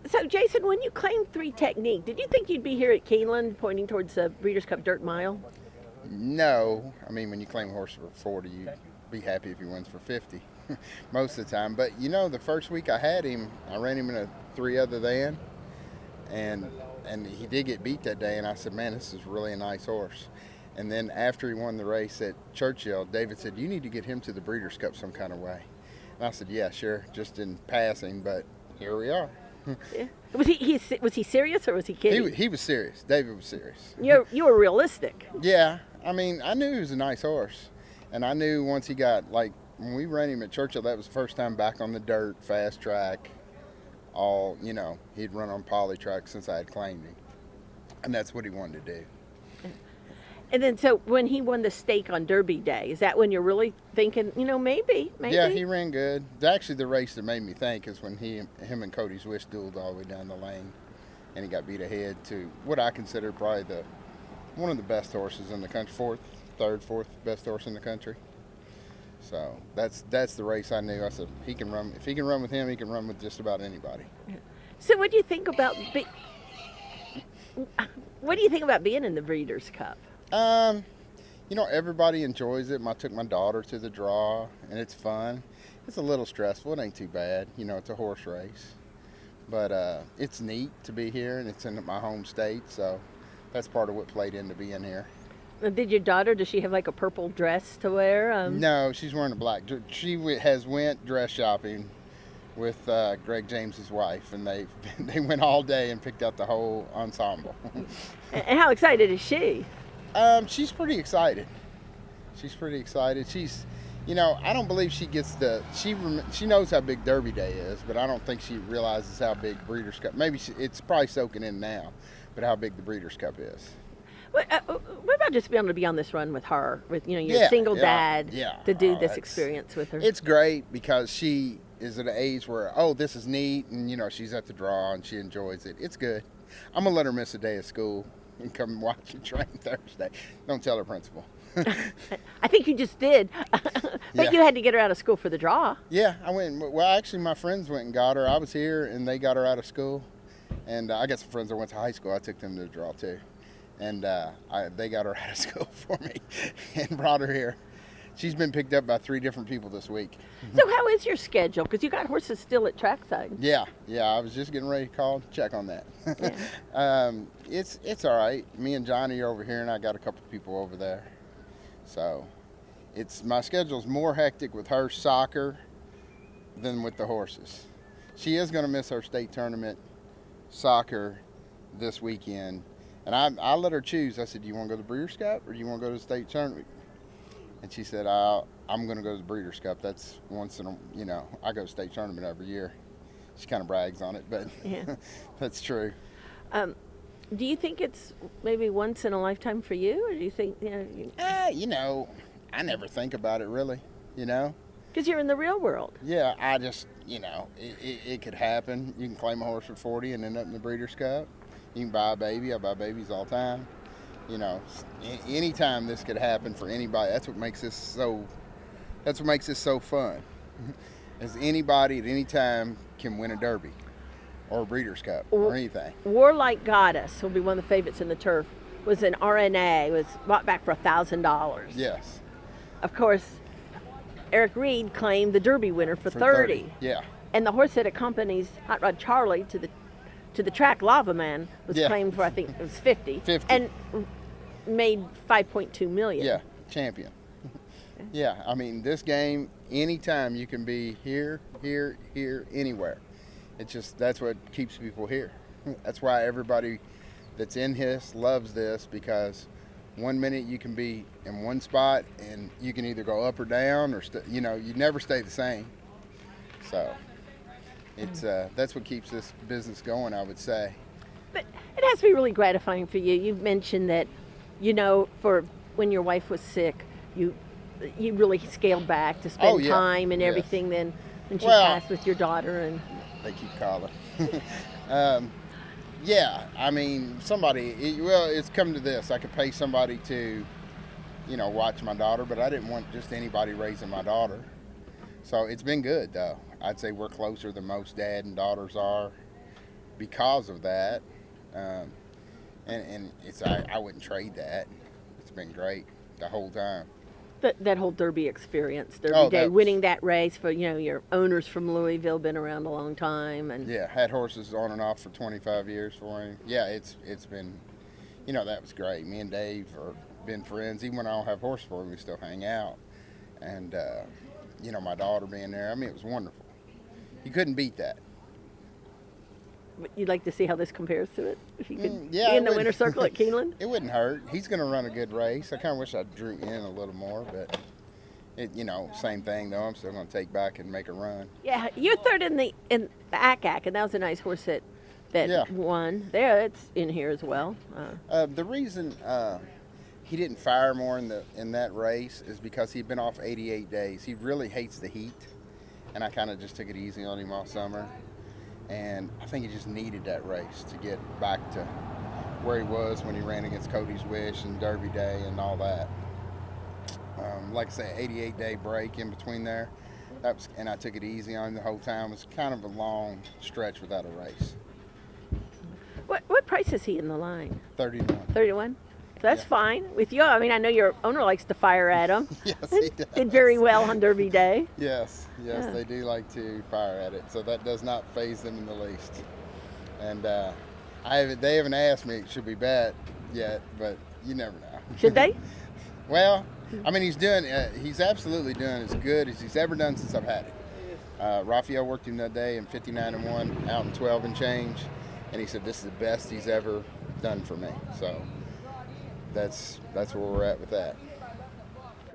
So, Jason, when you claimed 3 technique, did you think you'd be here at Keeneland pointing towards the Breeders' Cup Dirt Mile? No, I mean, when you claim a horse for 40, you'd be happy if he wins for 50 most of the time. But, the first week I had him, I ran him in a 3 other than, and he did get beat that day, and I said, man, this is really a nice horse. And then after he won the race at Churchill, David said, you need to get him to the Breeders' Cup some kind of way. And I said, yeah, sure, just in passing, but here we are. Yeah. Was he serious or was he kidding? He was serious. David was serious. You were realistic. Yeah, I mean, I knew he was a nice horse. And I knew once he got, like, when we ran him at Churchill, that was the first time back on the dirt, fast track, he'd run on poly track since I had claimed him. And that's what he wanted to do. And then, so when he won the stake on Derby Day, is that when you're really thinking, maybe? Yeah, he ran good. Actually, the race that made me think is when him and Cody's Wish dueled all the way down the lane, and he got beat ahead to what I consider probably one of the best horses in the country, fourth best horse in the country. So that's the race I knew. I said he can run. If he can run with him, he can run with just about anybody. So what do you think about being in the Breeders' Cup? Everybody enjoys it. I took my daughter to the draw, and it's fun. It's a little stressful. It ain't too bad. It's a horse race. But it's neat to be here, and it's in my home state, so that's part of what played into being here. Did your daughter, does she have like a purple dress to wear? No, she's wearing a black. She has went dress shopping with Greg James's wife, and they went all day and picked out the whole ensemble. And how excited is she? She's pretty excited. She's, I don't believe she gets she knows how big Derby Day is, but I don't think she realizes how big Breeders' Cup. Maybe it's probably soaking in now, but how big the Breeders' Cup is. What about just being able to be on this run with her, with your single dad, to do this experience with her? It's great because she is at an age where, this is neat, and she's at the draw and she enjoys it. It's good. I'm gonna let her miss a day of school and come and watch and train Thursday. Don't tell her principal. I think you just did. But you had to get her out of school for the draw. Yeah, I went. Well, actually, my friends went and got her. I was here, and they got her out of school. And I got some friends that went to high school. I took them to the draw, too. And they got her out of school for me and brought her here. She's been picked up by 3 different people this week. So how is your schedule? Because you got horses still at trackside. Yeah. I was just getting ready to call, check on that. Yeah. It's all right. Me and Johnny are over here, and I got a couple people over there. So my schedule's more hectic with her soccer than with the horses. She is going to miss her state tournament soccer this weekend. And I let her choose. I said, do you want to go to the Breeders' Cup or do you want to go to the state tournament? And she said, I'm going to go to the Breeders' Cup. That's once in I go to state tournament every year. She kind of brags on it, but yeah. That's true. Do you think it's maybe once in a lifetime for you? Or do you think, I never think about it really, Because you're in the real world. Yeah, I just, it could happen. You can claim a horse for 40 and end up in the Breeders' Cup. You can buy a baby. I buy babies all the time. Anytime this could happen for anybody. That's what makes this so fun. As anybody at any time can win a Derby or a Breeders' Cup or anything. Warlike Goddess will be one of the favorites in the turf. Was an RNA. Was bought back for $1,000. Yes. Of course, Eric Reed claimed the Derby winner for 30. Yeah. And the horse that accompanies Hot Rod Charlie to the track, Lava Man, was claimed for, I think it was 50. And made $5.2 million. Yeah, champion. Yeah, I mean, this game, anytime you can be here, anywhere. It's just, that's what keeps people here. That's why everybody that's in this loves this, because 1 minute you can be in one spot and you can either go up or down, or you never stay the same. So it's that's what keeps this business going, I would say. But it has to be really gratifying for you. You've mentioned that, for when your wife was sick, you really scaled back to spend time and everything. Then when she passed with your daughter, and they keep calling. Yeah, I mean, it's come to this. I could pay somebody to, watch my daughter, but I didn't want just anybody raising my daughter. So it's been good, though. I'd say we're closer than most dad and daughters are. because of that. And I wouldn't trade that. It's been great the whole time. That whole Derby experience, Derby Day, winning that race for your owners from Louisville, been around a long time, and yeah, had horses on and off for 25 years for him. Yeah, it's been, that was great. Me and Dave are been friends. Even when I don't have horse for him, we still hang out. And my daughter being there, I mean, it was wonderful. You couldn't beat that. But you'd like to see how this compares to it? If you could yeah, be in the winner's circle at Keeneland? It wouldn't hurt. He's going to run a good race. I kind of wish I drew in a little more, but, same thing, though. I'm still going to take back and make a run. Yeah, you're third in the Ack Ack, and that was a nice horse that won. There, it's in here as well. The reason he didn't fire more in that race is because he'd been off 88 days. He really hates the heat, and I kind of just took it easy on him all summer. And I think he just needed that race to get back to where he was when he ran against Cody's Wish and Derby Day and all that. Like I say, 88-day break in between there. And I took it easy on him the whole time. It was kind of a long stretch without a race. What price is he in the line? 31. 31? So that's fine with you. I mean, I know your owner likes to fire at him. Yes, he does. Did very well on Derby Day. Yes, yeah. They do like to fire at it. So that does not faze them in the least. And they haven't asked me, should we bet yet, but you never know. Should they? Well, I mean, he's absolutely doing as good as he's ever done since I've had it. Raphael worked him that day in 59-1, out in 12 and change, and he said this is the best he's ever done for me. So that's where we're at with that.